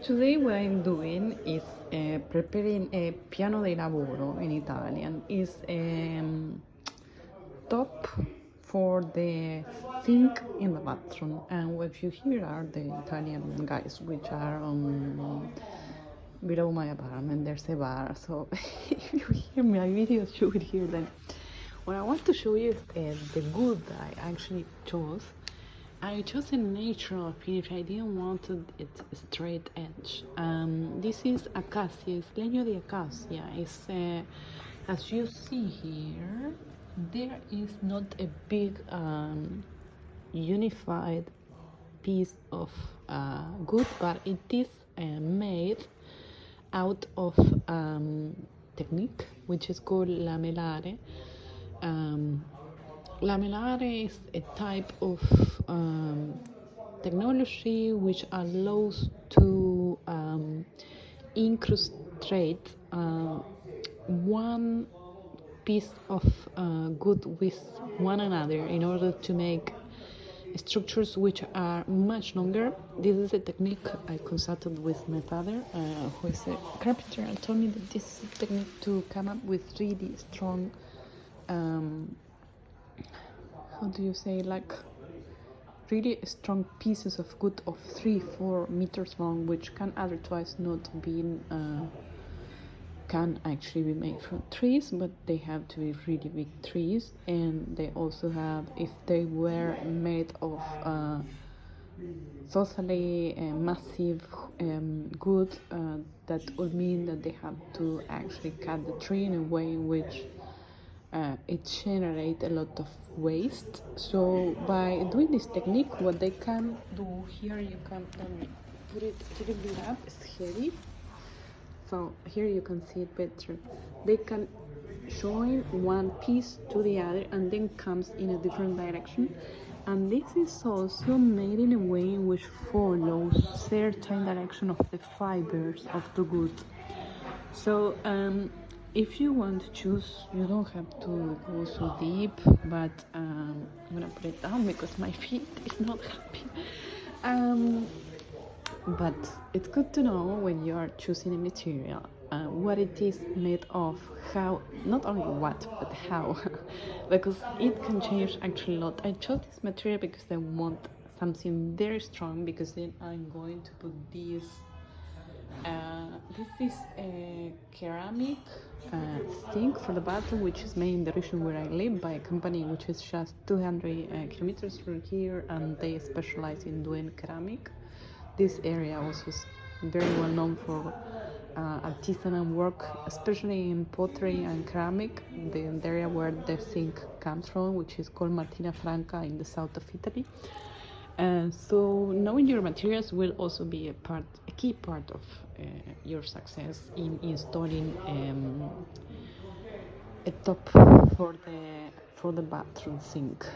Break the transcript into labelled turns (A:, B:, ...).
A: Today what I'm doing is preparing a piano di lavoro in Italian. Is top for the sink in the bathroom, and what you hear are the Italian guys which are below my apartment. There's a bar, so if you hear my videos you will hear them. What I want to show you is the wood that I actually chose. I chose a natural finish. I didn't want it straight edge. This is acacia, it's leño de acacia. It's as you see here, there is not a big unified piece of wood, but it is made out of technique which is called lamellare. Lamellare is a type of technology which allows to incrustate one piece of wood with one another in order to make structures which are much longer. This is a technique I consulted with my father, who is a carpenter, and told me that this is a technique to come up with really strong how do you say, like really strong pieces of wood of 3-4 meters long, which can otherwise not be can actually be made from trees, but they have to be really big trees. And they also have, if they were made of totally massive wood, that would mean that they have to actually cut the tree in a way in which it generates a lot of waste. So by doing this technique, what they can do here, you can put it a little bit up, it's heavy, so here you can see it better. They can join one piece to the other and then comes in a different direction, and this is also made in a way in which follows certain direction of the fibers of the wood. So if you want to choose, you don't have to go so deep, but I'm gonna put it down because my feet is not happy. But it's good to know when you are choosing a material what it is made of, how, not only what, but how, because it can change actually a lot. I chose this material because I want something very strong, because then I'm going to put this. This is a ceramic sink for the bathroom, which is made in the region where I live by a company which is just 200 kilometers from here, and they specialize in doing ceramic. This area also is very well known for artisanal work, especially in pottery and ceramic. The area where the sink comes from, which is called Martina Franca in the south of Italy. So knowing your materials will also be a key part of your success in installing a top for the bathroom sink.